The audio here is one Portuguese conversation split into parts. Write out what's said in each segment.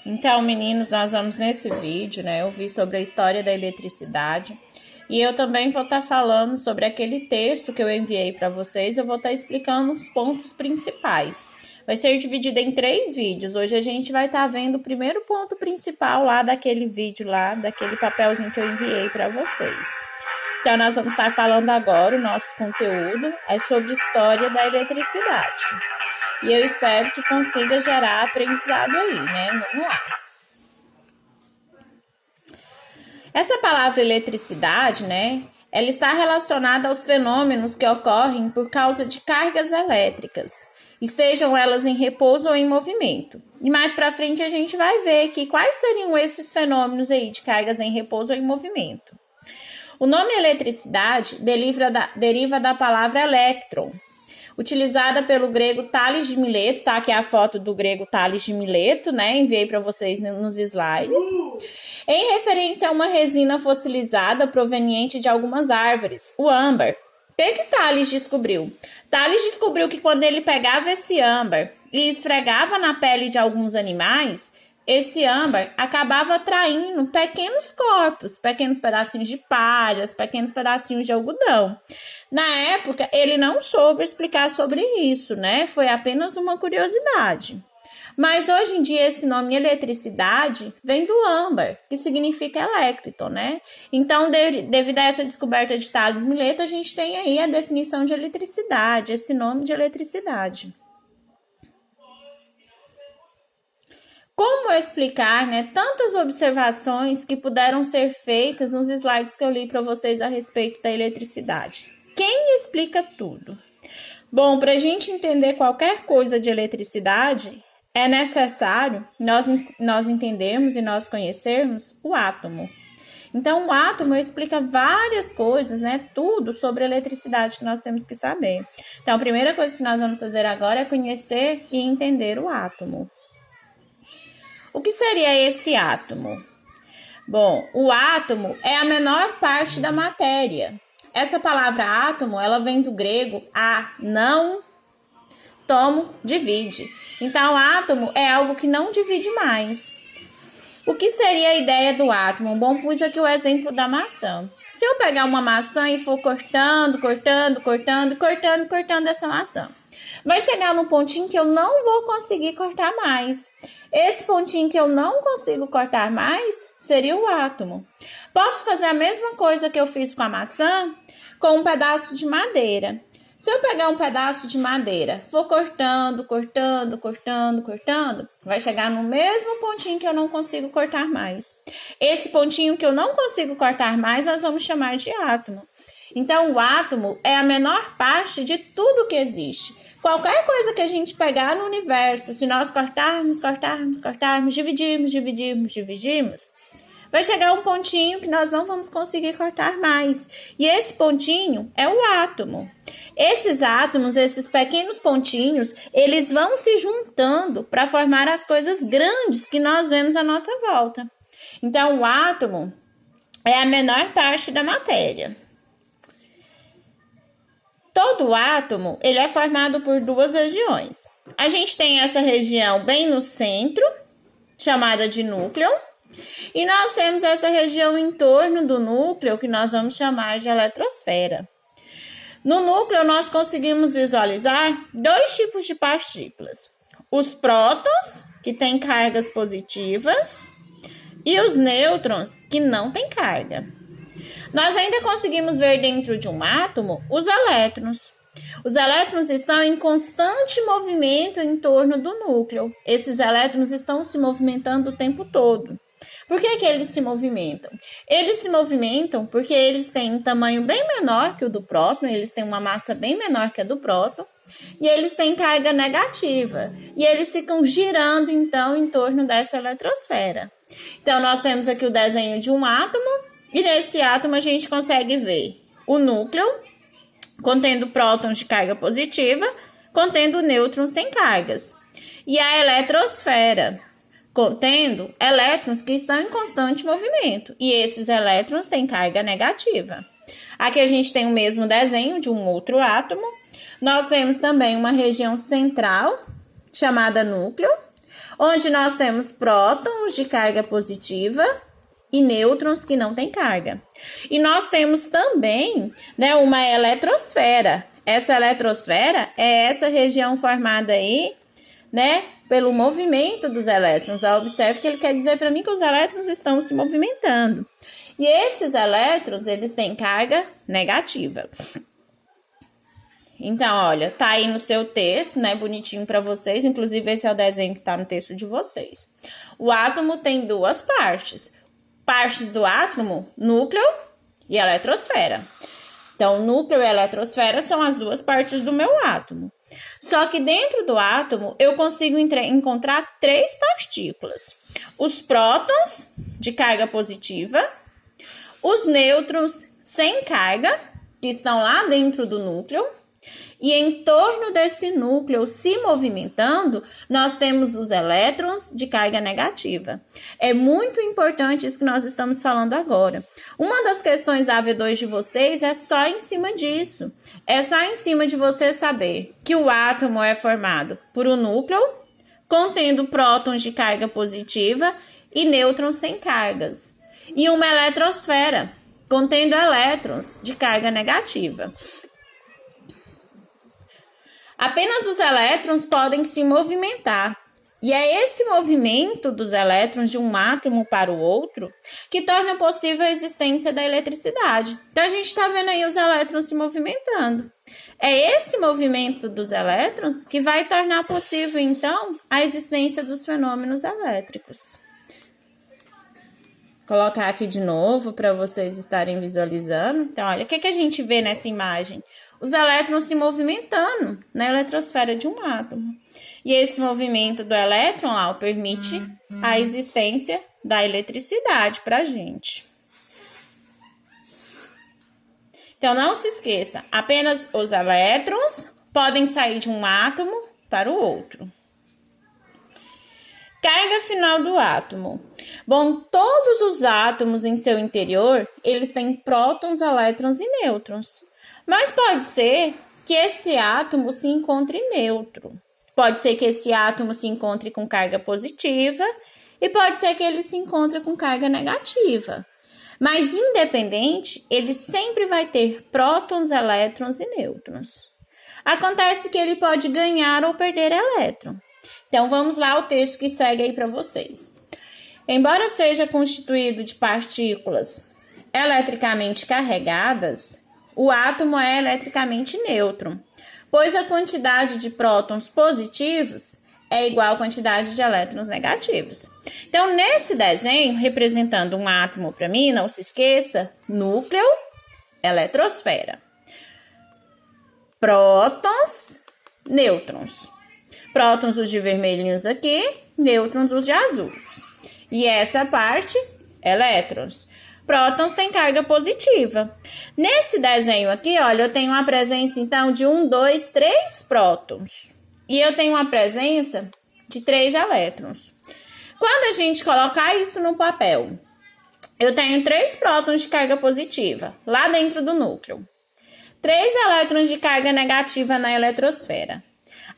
Então, meninos, nós vamos nesse vídeo, né, ouvir sobre a história da eletricidade. E eu também vou estar falando sobre aquele texto que eu enviei para vocês. Eu vou estar explicando os pontos principais. Vai ser dividido em 3 vídeos. Hoje a gente vai estar vendo o primeiro ponto principal lá daquele vídeo lá, daquele papelzinho que eu enviei para vocês. Então, nós vamos estar falando agora, o nosso conteúdo é sobre história da eletricidade. E eu espero que consiga gerar aprendizado aí, né? Vamos lá. Essa palavra eletricidade, né? Ela está relacionada aos fenômenos que ocorrem por causa de cargas elétricas, estejam elas em repouso ou em movimento. E mais para frente a gente vai ver aqui quais seriam esses fenômenos aí de cargas em repouso ou em movimento. O nome eletricidade deriva da palavra elétron, utilizada pelo grego Tales de Mileto, tá? Que é a foto do grego Tales de Mileto, né? Enviei para vocês nos slides. Em referência a uma resina fossilizada proveniente de algumas árvores, o âmbar. O que Tales descobriu? Tales descobriu que quando ele pegava esse âmbar e esfregava na pele de alguns animais, esse âmbar acabava atraindo pequenos corpos, pequenos pedacinhos de palhas, pequenos pedacinhos de algodão. Na época, ele não soube explicar sobre isso, né? Foi apenas uma curiosidade. Mas hoje em dia, esse nome eletricidade vem do âmbar, que significa elécriton, né? Então, devido a essa descoberta de Tales de Mileto, a gente tem aí a definição de eletricidade, esse nome de eletricidade. Como explicar, né, tantas observações que puderam ser feitas nos slides que eu li para vocês a respeito da eletricidade? Quem explica tudo? Bom, para a gente entender qualquer coisa de eletricidade, é necessário nós entendermos e nós conhecermos o átomo. Então, o átomo explica várias coisas, né, tudo sobre a eletricidade que nós temos que saber. Então, a primeira coisa que nós vamos fazer agora é conhecer e entender o átomo. O que seria esse átomo? Bom, o átomo é a menor parte da matéria. Essa palavra átomo, ela vem do grego a, não, tomo, divide. Então, átomo é algo que não divide mais. O que seria a ideia do átomo? Bom, pus aqui o exemplo da maçã. Se eu pegar uma maçã e for cortando essa maçã, vai chegar num pontinho que eu não vou conseguir cortar mais. Esse pontinho que eu não consigo cortar mais seria o átomo. Posso fazer a mesma coisa que eu fiz com a maçã com um pedaço de madeira. Se eu pegar um pedaço de madeira, for cortando, vai chegar no mesmo pontinho que eu não consigo cortar mais. Esse pontinho que eu não consigo cortar mais, nós vamos chamar de átomo. Então, o átomo é a menor parte de tudo que existe. Qualquer coisa que a gente pegar no universo, se nós cortarmos, dividirmos, vai chegar um pontinho que nós não vamos conseguir cortar mais. E esse pontinho é o átomo. Esses átomos, esses pequenos pontinhos, eles vão se juntando para formar as coisas grandes que nós vemos à nossa volta. Então, o átomo é a menor parte da matéria. Todo átomo, ele é formado por 2 regiões. A gente tem essa região bem no centro, chamada de núcleo, e nós temos essa região em torno do núcleo, que nós vamos chamar de eletrosfera. No núcleo, nós conseguimos visualizar 2 tipos de partículas. Os prótons, que têm cargas positivas, e os nêutrons, que não têm carga. Nós ainda conseguimos ver dentro de um átomo os elétrons. Os elétrons estão em constante movimento em torno do núcleo. Esses elétrons estão se movimentando o tempo todo. Por que eles se movimentam? Eles se movimentam porque eles têm um tamanho bem menor que o do próton, eles têm uma massa bem menor que a do próton, e eles têm carga negativa. E eles ficam girando, então, em torno dessa eletrosfera. Então, nós temos aqui o desenho de um átomo, e nesse átomo a gente consegue ver o núcleo, contendo prótons de carga positiva, contendo nêutrons sem cargas. E a eletrosfera, contendo elétrons que estão em constante movimento. E esses elétrons têm carga negativa. Aqui a gente tem o mesmo desenho de um outro átomo. Nós temos também uma região central, chamada núcleo, onde nós temos prótons de carga positiva e nêutrons que não têm carga. E nós temos também, né, uma eletrosfera. Essa eletrosfera é essa região formada aí, né, pelo movimento dos elétrons. Observe que ele quer dizer para mim que os elétrons estão se movimentando. E esses elétrons, eles têm carga negativa. Então, olha, tá aí no seu texto, né, bonitinho para vocês. Inclusive, esse é o desenho que tá no texto de vocês. O átomo tem duas partes. Partes do átomo, núcleo e eletrosfera. Então, núcleo e eletrosfera são as duas partes do meu átomo. Só que dentro do átomo, eu consigo encontrar três partículas. Os prótons de carga positiva, os nêutrons sem carga, que estão lá dentro do núcleo, e em torno desse núcleo se movimentando, nós temos os elétrons de carga negativa. É muito importante isso que nós estamos falando agora. Uma das questões da AV2 de vocês é só em cima disso. É só em cima de você saber que o átomo é formado por um núcleo, contendo prótons de carga positiva e nêutrons sem cargas. E uma eletrosfera, contendo elétrons de carga negativa. Apenas os elétrons podem se movimentar. E é esse movimento dos elétrons de um átomo para o outro que torna possível a existência da eletricidade. Então, a gente está vendo aí os elétrons se movimentando. É esse movimento dos elétrons que vai tornar possível, então, a existência dos fenômenos elétricos. Vou colocar aqui de novo para vocês estarem visualizando. Então, olha, o que a gente vê nessa imagem? Os elétrons se movimentando na eletrosfera de um átomo. E esse movimento do elétron lá permite a existência da eletricidade para a gente. Então, não se esqueça, apenas os elétrons podem sair de um átomo para o outro. Carga final do átomo. Bom, todos os átomos em seu interior, eles têm prótons, elétrons e nêutrons. Mas pode ser que esse átomo se encontre neutro. Pode ser que esse átomo se encontre com carga positiva e pode ser que ele se encontre com carga negativa. Mas independente, ele sempre vai ter prótons, elétrons e nêutrons. Acontece que ele pode ganhar ou perder elétron. Então, vamos lá ao texto que segue aí para vocês. Embora seja constituído de partículas eletricamente carregadas, o átomo é eletricamente neutro, pois a quantidade de prótons positivos é igual à quantidade de elétrons negativos. Então, nesse desenho, representando um átomo para mim, não se esqueça, núcleo, eletrosfera. Prótons, nêutrons. Prótons os de vermelhinhos aqui, nêutrons os de azuis. E essa parte, elétrons. Prótons têm carga positiva. Nesse desenho aqui, olha, eu tenho uma presença, então, de 1, 2, 3 prótons. E eu tenho uma presença de 3 elétrons. Quando a gente colocar isso no papel, eu tenho 3 prótons de carga positiva, lá dentro do núcleo. 3 elétrons de carga negativa na eletrosfera.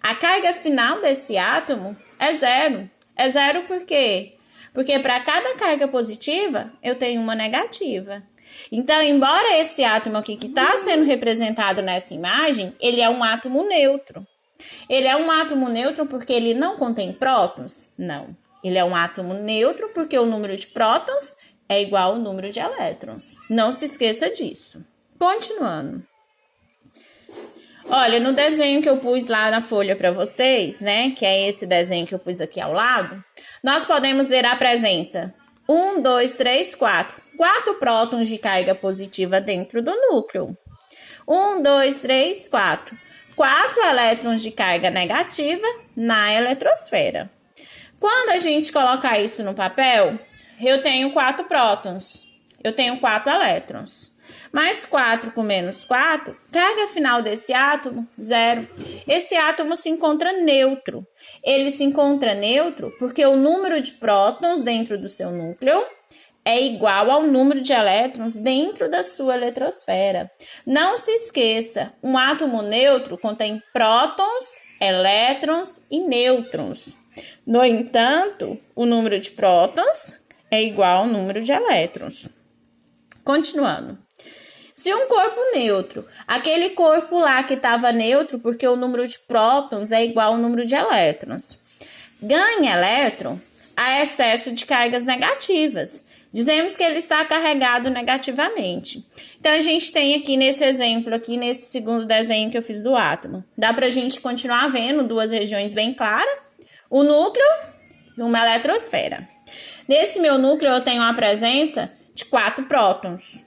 A carga final desse átomo é zero. É zero por quê? Porque para cada carga positiva, eu tenho uma negativa. Então, embora esse átomo aqui que está sendo representado nessa imagem, ele é um átomo neutro. Ele é um átomo neutro porque ele não contém prótons? Não. Ele é um átomo neutro porque o número de prótons é igual ao número de elétrons. Não se esqueça disso. Continuando. Olha, no desenho que eu pus lá na folha para vocês, né, que é esse desenho que eu pus aqui ao lado, nós podemos ver a presença 1, 2, 3, 4. 4 prótons de carga positiva dentro do núcleo. 1, 2, 3, 4. 4 elétrons de carga negativa na eletrosfera. Quando a gente colocar isso no papel, eu tenho 4 prótons. Eu tenho 4 elétrons. Mais 4 com menos 4, carga final desse átomo, zero. Esse átomo se encontra neutro. Ele se encontra neutro porque o número de prótons dentro do seu núcleo é igual ao número de elétrons dentro da sua eletrosfera. Não se esqueça, um átomo neutro contém prótons, elétrons e nêutrons. No entanto, o número de prótons é igual ao número de elétrons. Continuando. Se um corpo neutro, aquele corpo lá que estava neutro porque o número de prótons é igual ao número de elétrons, ganha elétron, há excesso de cargas negativas. Dizemos que ele está carregado negativamente. Então, a gente tem aqui nesse exemplo, aqui nesse segundo desenho que eu fiz do átomo, dá para a gente continuar vendo duas regiões bem claras, o núcleo e uma eletrosfera. Nesse meu núcleo, eu tenho a presença de 4 prótons.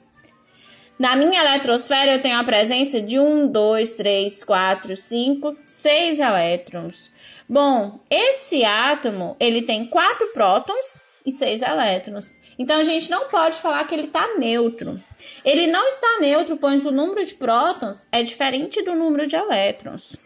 Na minha eletrosfera, eu tenho a presença de 1, 2, 3, 4, 5, 6 elétrons. Bom, esse átomo, ele tem 4 prótons e 6 elétrons. Então, a gente não pode falar que ele está neutro. Ele não está neutro, pois o número de prótons é diferente do número de elétrons.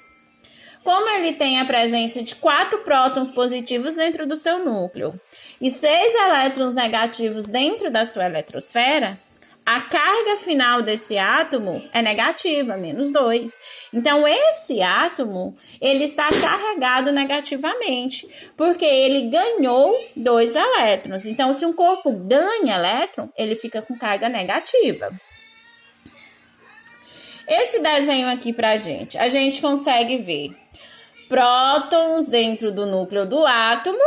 Como ele tem a presença de 4 prótons positivos dentro do seu núcleo e 6 elétrons negativos dentro da sua eletrosfera, a carga final desse átomo é negativa, menos 2. Então, esse átomo, ele está carregado negativamente, porque ele ganhou 2 elétrons. Então, se um corpo ganha elétron, ele fica com carga negativa. Esse desenho aqui pra gente, a gente consegue ver prótons dentro do núcleo do átomo,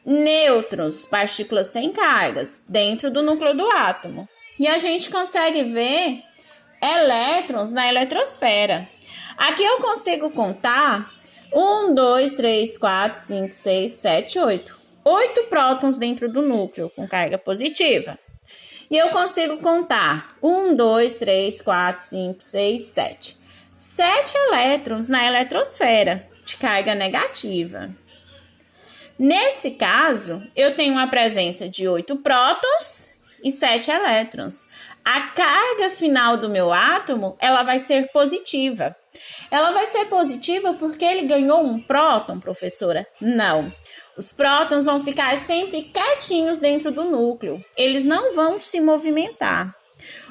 nêutrons, partículas sem cargas, dentro do núcleo do átomo. E a gente consegue ver elétrons na eletrosfera. Aqui eu consigo contar 1, 2, 3, 4, 5, 6, 7, 8. 8 prótons dentro do núcleo com carga positiva. E eu consigo contar 1, 2, 3, 4, 5, 6, 7. 7 elétrons na eletrosfera de carga negativa. Nesse caso, eu tenho a presença de 8 prótons e 7 elétrons. A carga final do meu átomo, ela vai ser positiva. Ela vai ser positiva porque ele ganhou um próton, professora? Não. Os prótons vão ficar sempre quietinhos dentro do núcleo. Eles não vão se movimentar.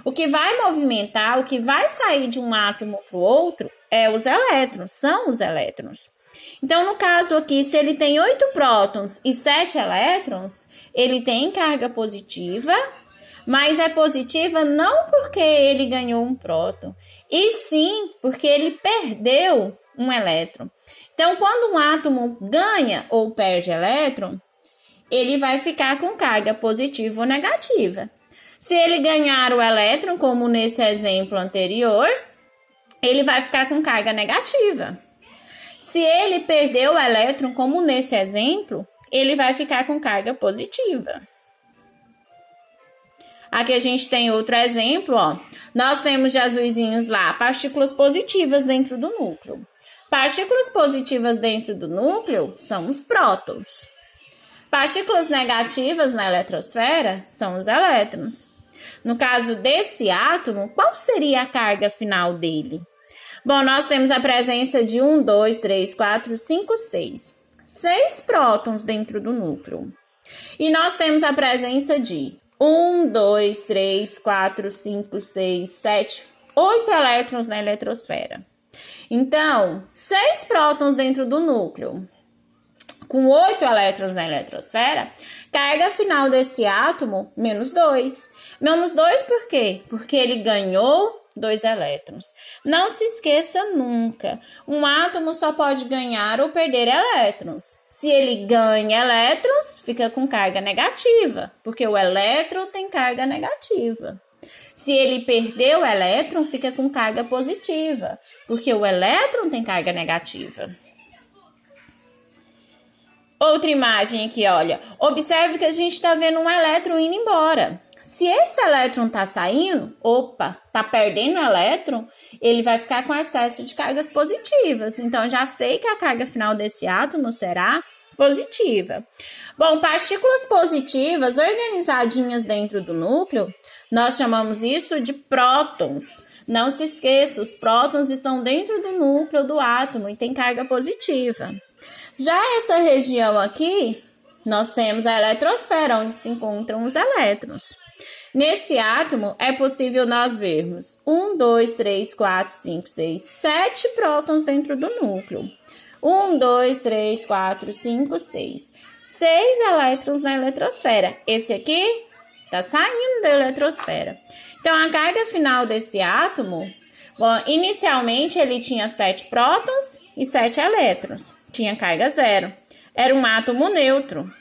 O que vai movimentar, o que vai sair de um átomo para o outro, é os elétrons, são os elétrons. Então, no caso aqui, se ele tem 8 prótons e 7 elétrons, ele tem carga positiva, mas é positiva não porque ele ganhou um próton, e sim porque ele perdeu um elétron. Então, quando um átomo ganha ou perde elétron, ele vai ficar com carga positiva ou negativa. Se ele ganhar o elétron, como nesse exemplo anterior, ele vai ficar com carga negativa. Se ele perdeu o elétron, como nesse exemplo, ele vai ficar com carga positiva. Aqui a gente tem outro exemplo, ó. Nós temos de azulzinhos lá, partículas positivas dentro do núcleo. Partículas positivas dentro do núcleo são os prótons. Partículas negativas na eletrosfera são os elétrons. No caso desse átomo, qual seria a carga final dele? Bom, nós temos a presença de 1, 2, 3, 4, 5, 6. 6 prótons dentro do núcleo. E nós temos a presença de 1, 2, 3, 4, 5, 6, 7, 8 elétrons na eletrosfera. Então, 6 prótons dentro do núcleo, com 8 elétrons na eletrosfera, carga final desse átomo, menos 2. Menos 2 por quê? Porque ele ganhou 2 elétrons. Não se esqueça nunca, um átomo só pode ganhar ou perder elétrons. Se ele ganha elétrons, fica com carga negativa, porque o elétron tem carga negativa. Se ele perdeu o elétron, fica com carga positiva, porque o elétron tem carga negativa. Outra imagem aqui, olha. Observe que a gente está vendo um elétron indo embora. Se esse elétron está saindo, está perdendo elétron, ele vai ficar com excesso de cargas positivas. Então, já sei que a carga final desse átomo será positiva. Bom, partículas positivas organizadinhas dentro do núcleo, nós chamamos isso de prótons. Não se esqueça, os prótons estão dentro do núcleo do átomo e tem carga positiva. Já essa região aqui, nós temos a eletrosfera, onde se encontram os elétrons. Nesse átomo, é possível nós vermos 1, 2, 3, 4, 5, 6, 7 prótons dentro do núcleo. 1, 2, 3, 4, 5, 6. 6 elétrons na eletrosfera. Esse aqui tá saindo da eletrosfera. Então, a carga final desse átomo, bom, inicialmente ele tinha 7 prótons e 7 elétrons. Tinha carga zero. Era um átomo neutro.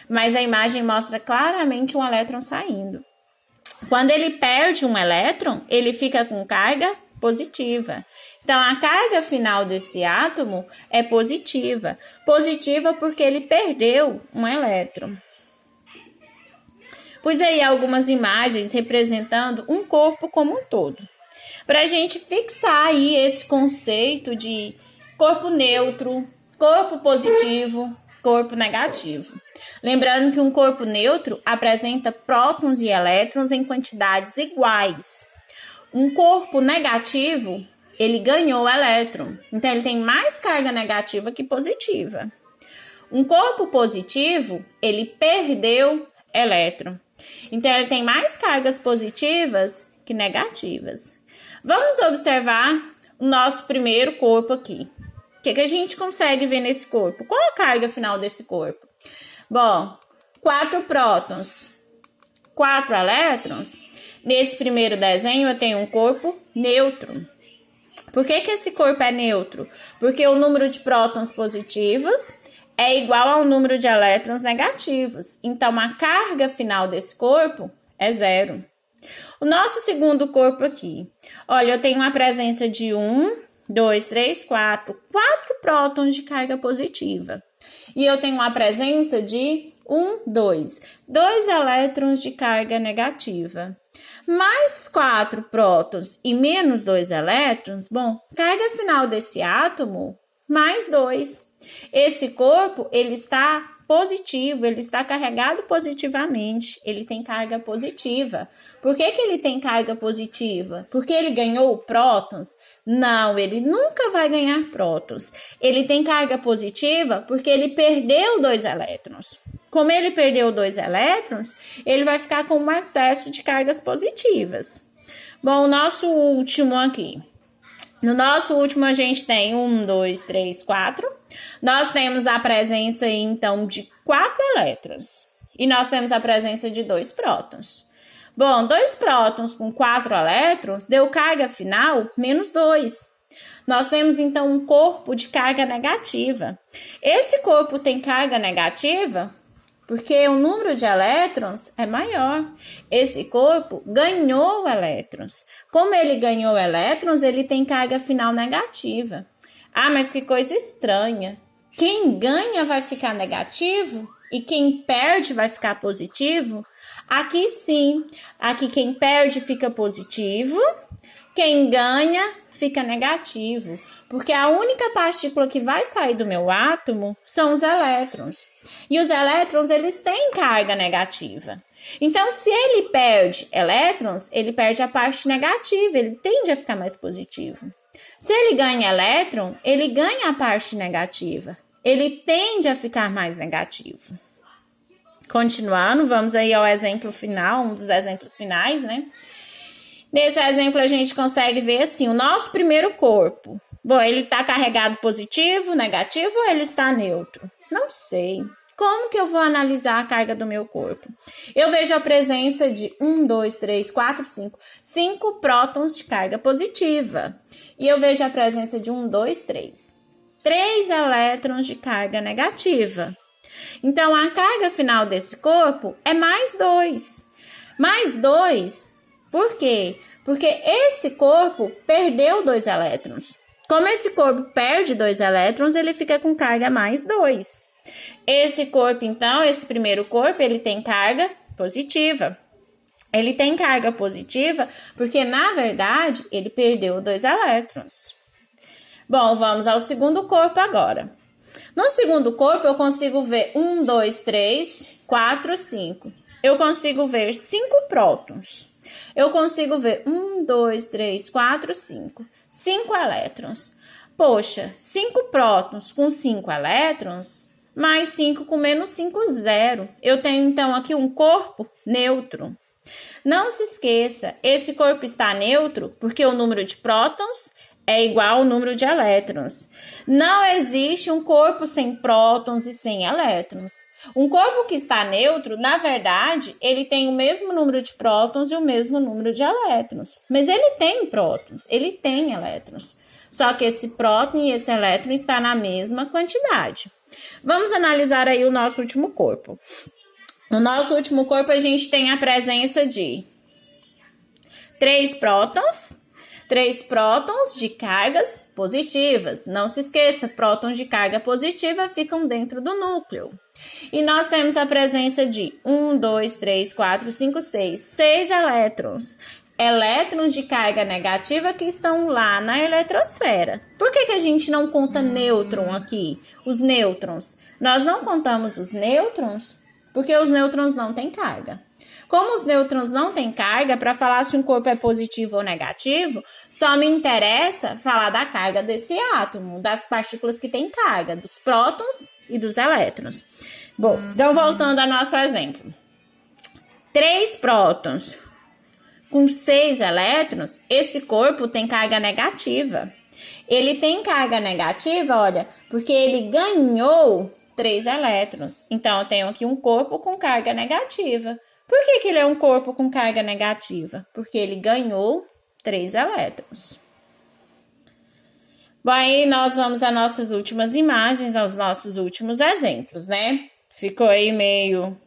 Mas a imagem mostra claramente um elétron saindo. Quando ele perde um elétron, ele fica com carga positiva. Então, a carga final desse átomo é positiva. Positiva porque ele perdeu um elétron. Pus aí algumas imagens representando um corpo como um todo. Para a gente fixar aí esse conceito de corpo neutro, corpo positivo, corpo negativo. Lembrando que um corpo neutro apresenta prótons e elétrons em quantidades iguais. Um corpo negativo, ele ganhou elétron. Então, ele tem mais carga negativa que positiva. Um corpo positivo, ele perdeu elétron. Então, ele tem mais cargas positivas que negativas. Vamos observar o nosso primeiro corpo aqui. O que a gente consegue ver nesse corpo? Qual a carga final desse corpo? Bom, 4 prótons, 4 elétrons. Nesse primeiro desenho, eu tenho um corpo neutro. Por que esse corpo é neutro? Porque o número de prótons positivos é igual ao número de elétrons negativos. Então, a carga final desse corpo é zero. O nosso segundo corpo aqui. Olha, eu tenho uma presença de 1, 2, 3, 4 prótons de carga positiva. E eu tenho uma presença de 2 elétrons de carga negativa. Mais 4 prótons e menos 2 elétrons, bom, carga final desse átomo, mais 2. Esse corpo, ele está positivo, ele está carregado positivamente, ele tem carga positiva. Por que ele tem carga positiva? Porque ele ganhou prótons? Não, ele nunca vai ganhar prótons. Ele tem carga positiva porque ele perdeu 2 elétrons. Como ele perdeu 2 elétrons, ele vai ficar com um excesso de cargas positivas. Bom, o nosso último aqui. No nosso último, a gente tem 1, 2, 3, 4. Nós temos a presença, então, de 4 elétrons. E nós temos a presença de 2 prótons. Bom, 2 prótons com 4 elétrons deu carga final menos 2. Nós temos, então, um corpo de carga negativa. Esse corpo tem carga negativa porque o número de elétrons é maior. Esse corpo ganhou elétrons. Como ele ganhou elétrons, ele tem carga final negativa. Ah, mas que coisa estranha. Quem ganha vai ficar negativo e quem perde vai ficar positivo? Aqui sim. Aqui quem perde fica positivo, quem ganha fica negativo. Porque a única partícula que vai sair do meu átomo são os elétrons. E os elétrons, eles têm carga negativa. Então, se ele perde elétrons, ele perde a parte negativa, ele tende a ficar mais positivo. Se ele ganha elétron, ele ganha a parte negativa. Ele tende a ficar mais negativo. Continuando, vamos aí ao exemplo final, um dos exemplos finais, né? Nesse exemplo, a gente consegue ver assim, o nosso primeiro corpo. Bom, ele está carregado positivo, negativo ou ele está neutro? Não sei. Como que eu vou analisar a carga do meu corpo? Eu vejo a presença de 1, 2, 3, 4, 5. 5 prótons de carga positiva. E eu vejo a presença de 1, 2, 3. 3 elétrons de carga negativa. Então, a carga final desse corpo é mais 2. Mais 2, por quê? Porque esse corpo perdeu 2 elétrons. Como esse corpo perde 2 elétrons, ele fica com carga mais 2. Esse corpo, então, esse primeiro corpo, ele tem carga positiva. Ele tem carga positiva porque, na verdade, ele perdeu 2 elétrons. Bom, vamos ao segundo corpo agora. No segundo corpo, eu consigo ver 1, 2, 3, 4, 5. Eu consigo ver 5 prótons. Eu consigo ver 1, 2, 3, 4, 5. 5 elétrons. Poxa, 5 prótons com 5 elétrons, mais 5 com menos 5, 0. Eu tenho, então, aqui um corpo neutro. Não se esqueça, esse corpo está neutro porque o número de prótons é igual ao número de elétrons. Não existe um corpo sem prótons e sem elétrons. Um corpo que está neutro, na verdade, ele tem o mesmo número de prótons e o mesmo número de elétrons. Mas ele tem prótons, ele tem elétrons. Só que esse próton e esse elétron está na mesma quantidade. Vamos analisar aí o nosso último corpo. No nosso último corpo, a gente tem a presença de 3 prótons de cargas positivas. Não se esqueça, prótons de carga positiva ficam dentro do núcleo. E nós temos a presença de 1, 2, 3, 4, 5, 6 elétrons. Elétrons de carga negativa que estão lá na eletrosfera. Por que a gente não conta nêutron aqui? Os nêutrons. Nós não contamos os nêutrons porque os nêutrons não têm carga. Como os nêutrons não têm carga, para falar se um corpo é positivo ou negativo, só me interessa falar da carga desse átomo, das partículas que têm carga, dos prótons e dos elétrons. Bom, então voltando ao nosso exemplo. 3 prótons com 6 elétrons, esse corpo tem carga negativa. Ele tem carga negativa, olha, porque ele ganhou 3 elétrons. Então, eu tenho aqui um corpo com carga negativa. Por que ele é um corpo com carga negativa? Porque ele ganhou 3 elétrons. Bom, aí nós vamos às nossas últimas imagens, aos nossos últimos exemplos, né? Ficou aí meio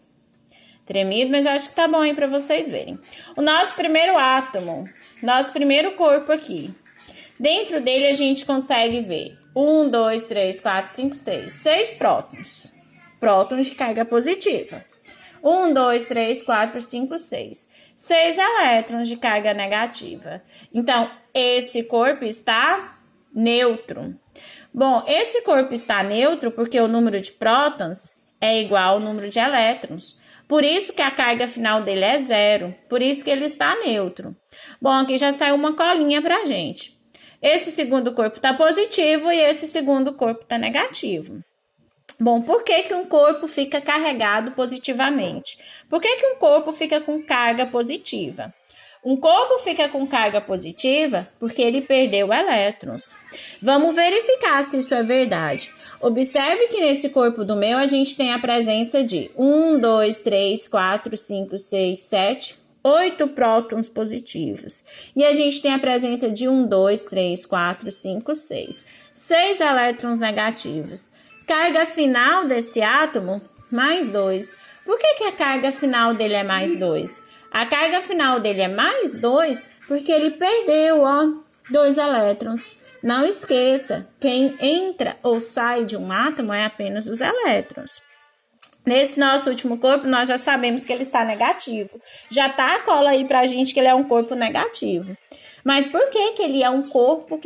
tremido, mas acho que tá bom aí para vocês verem. O nosso primeiro átomo, nosso primeiro corpo aqui. Dentro dele a gente consegue ver 1, 2, 3, 4, 5, 6. 6 prótons. Prótons de carga positiva. 1, 2, 3, 4, 5, 6. 6 elétrons de carga negativa. Então, esse corpo está neutro. Bom, esse corpo está neutro porque o número de prótons é igual ao número de elétrons. Por isso que a carga final dele é 0. Por isso que ele está neutro. Bom, aqui já saiu uma colinha pra gente. Esse segundo corpo está positivo e esse segundo corpo está negativo. Bom, por que um corpo fica carregado positivamente? Por que um corpo fica com carga positiva? Um corpo fica com carga positiva porque ele perdeu elétrons. Vamos verificar se isso é verdade. Observe que nesse corpo do meu a gente tem a presença de 1, 2, 3, 4, 5, 6, 7, 8 prótons positivos. E a gente tem a presença de 1, 2, 3, 4, 5, 6. 6 elétrons negativos. Carga final desse átomo, mais 2. Por que a carga final dele é mais 2? A carga final dele é mais 2 porque ele perdeu, 2 elétrons. Não esqueça, quem entra ou sai de um átomo é apenas os elétrons. Nesse nosso último corpo, nós já sabemos que ele está negativo. Já tá a cola aí pra gente que ele é um corpo negativo. Mas por que ele é um corpo